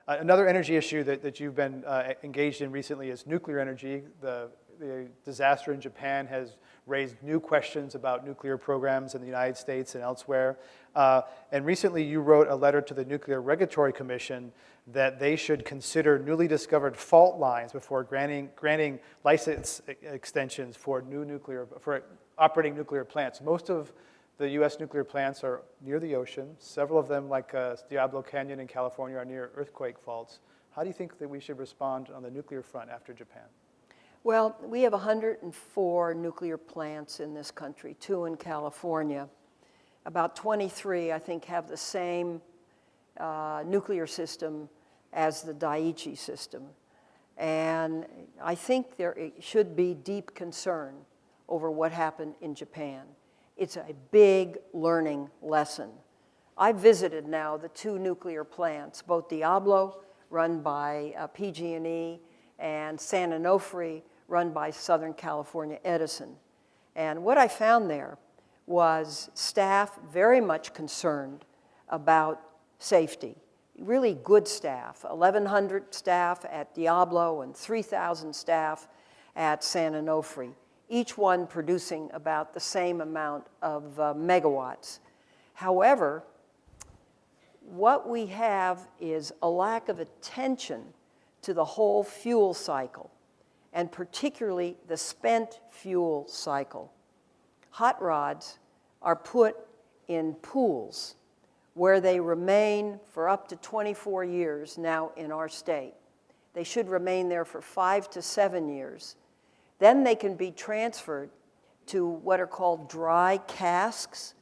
Another energy issue that you've been engaged in recently is nuclear energy. The disaster in Japan has raised new questions about nuclear programs in the United States and elsewhere. And recently you wrote a letter to the Nuclear Regulatory Commission that they should consider newly discovered fault lines before granting license extensions for operating nuclear plants. Most of the U.S. nuclear plants are near the ocean. Several of them, like Diablo Canyon in California, are near earthquake faults. How do you think that we should respond on the nuclear front after Japan? Well, we have 104 nuclear plants in this country, 2 in California. About 23, I think, have the same nuclear system as the Daiichi system. And I think there should be deep concern over what happened in Japan. It's a big learning lesson. I've visited now the 2 nuclear plants, both Diablo, run by PG&E, and San Onofre, run by Southern California Edison. And what I found there was staff very much concerned about safety. Really good staff, 1,100 staff at Diablo and 3,000 staff at San Onofre, each one producing about the same amount of megawatts. However, what we have is a lack of attention to the whole fuel cycle, and particularly the spent fuel cycle. Hot rods are put in pools where they remain for up to 24 years now in our state. They should remain there for 5 to 7 years. Then they can be transferred to what are called dry casks,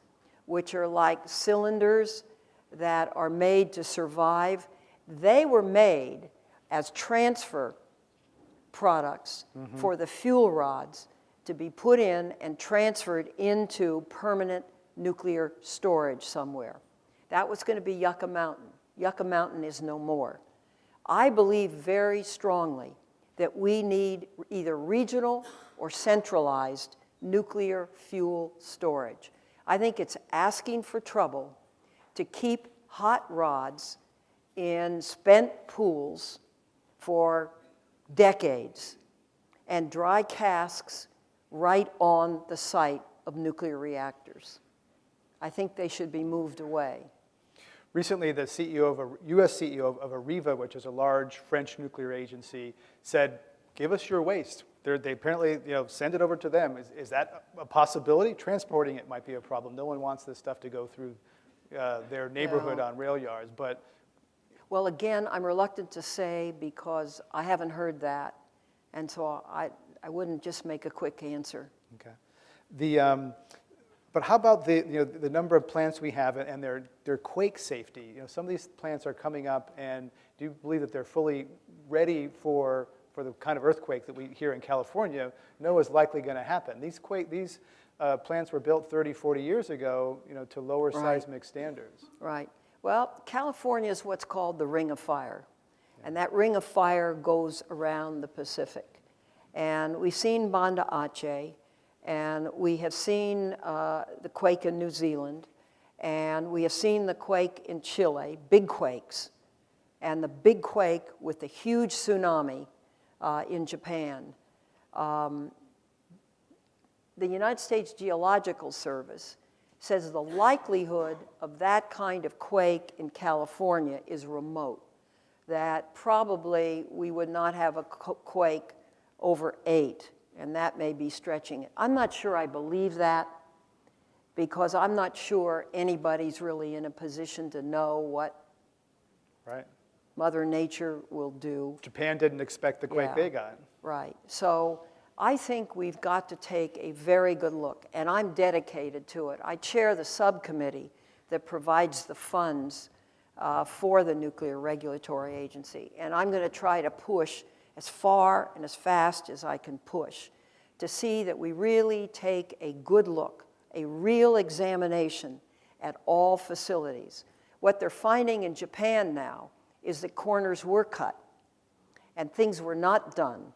which are like cylinders that are made to survive. They were made as transfer products for the fuel rods to be put in and transferred into permanent nuclear storage somewhere. That was going to be Yucca Mountain. Yucca Mountain is no more. I believe very strongly that we need either regional or centralized nuclear fuel storage. I think it's asking for trouble to keep hot rods in spent pools for decades and dry casks right on the site of nuclear reactors. I think they should be moved away. Recently, the U.S. CEO of Areva, which is a large French nuclear agency, said, "Give us your waste." They apparently, send it over to them. Is that a possibility? Transporting it might be a problem. No one wants this stuff to go through their neighborhood on rail yards, but. Well, again, I'm reluctant to say because I haven't heard that, and so I wouldn't just make a quick answer. Okay. But how about the number of plants we have and their quake safety? Some of these plants are coming up, and do you believe that they're fully ready for the kind of earthquake that we here in California know is likely going to happen? These plants were built 30, 40 years ago, to lower seismic standards. Right. Well, California is what's called the Ring of Fire, and that Ring of Fire goes around the Pacific. And we've seen Banda Aceh, and we have seen the quake in New Zealand, and we have seen the quake in Chile, big quakes, and the big quake with the huge tsunami in Japan. The United States Geological Service says the likelihood of that kind of quake in California is remote, that probably we would not have a quake over 8, and that may be stretching it. I'm not sure I believe that, because I'm not sure anybody's really in a position to know what Mother Nature will do. Japan didn't expect the quake they got. Right. So I think we've got to take a very good look, and I'm dedicated to it. I chair the subcommittee that provides the funds for the Nuclear Regulatory Agency, and I'm going to try to push as far and as fast as I can push to see that we really take a good look, a real examination at all facilities. What they're finding in Japan now is that corners were cut and things were not done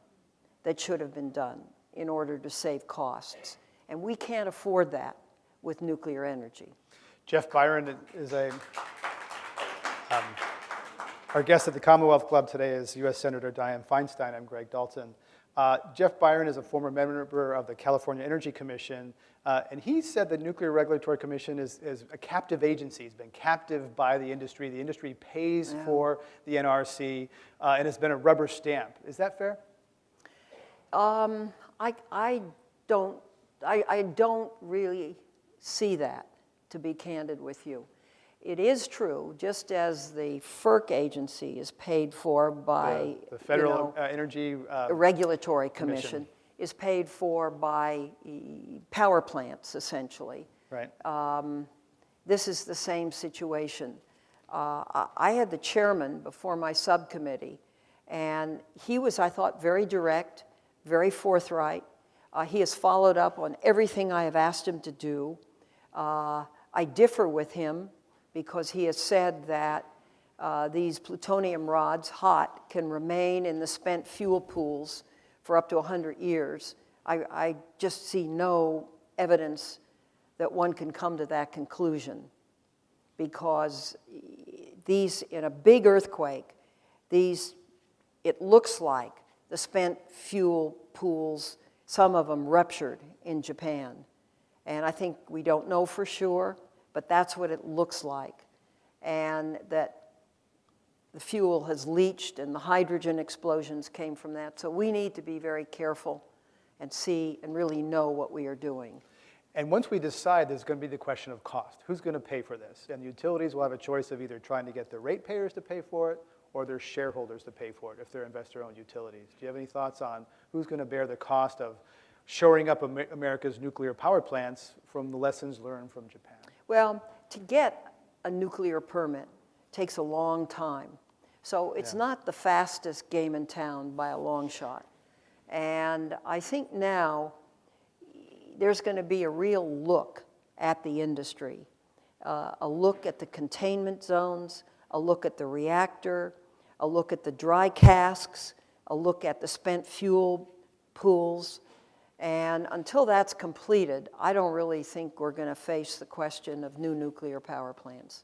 that should have been done in order to save costs. And we can't afford that with nuclear energy. Jeff Byron is Our guest at the Commonwealth Club today is U.S. Senator Dianne Feinstein. I'm Greg Dalton. Jeff Byron is a former member of the California Energy Commission, and he said the Nuclear Regulatory Commission is a captive agency. It's been captive by the industry. The industry pays for the NRC, and it's been a rubber stamp. Is that fair? I don't really see that, to be candid with you. It is true, just as the FERC agency is paid for by the Federal Energy Regulatory Commission is paid for by power plants, essentially. Right. This is the same situation. I had the chairman before my subcommittee, and he was, I thought, very direct, very forthright. He has followed up on everything I have asked him to do. I differ with him because he has said that these plutonium rods, hot, can remain in the spent fuel pools for up to 100 years. I just see no evidence that one can come to that conclusion, because these, in a big earthquake, it looks like the spent fuel pools, some of them ruptured in Japan. And I think we don't know for sure, but that's what it looks like. And that the fuel has leached and the hydrogen explosions came from that. So we need to be very careful and see and really know what we are doing. And once we decide, there's going to be the question of cost. Who's going to pay for this? And the utilities will have a choice of either trying to get their ratepayers to pay for it or their shareholders to pay for it if they're investor-owned utilities. Do you have any thoughts on who's going to bear the cost of shoring up America's nuclear power plants from the lessons learned from Japan? Well, to get a nuclear permit takes a long time. So it's not the fastest game in town by a long shot. And I think now there's going to be a real look at the industry, a look at the containment zones, a look at the reactor, a look at the dry casks, a look at the spent fuel pools. And until that's completed, I don't really think we're going to face the question of new nuclear power plants.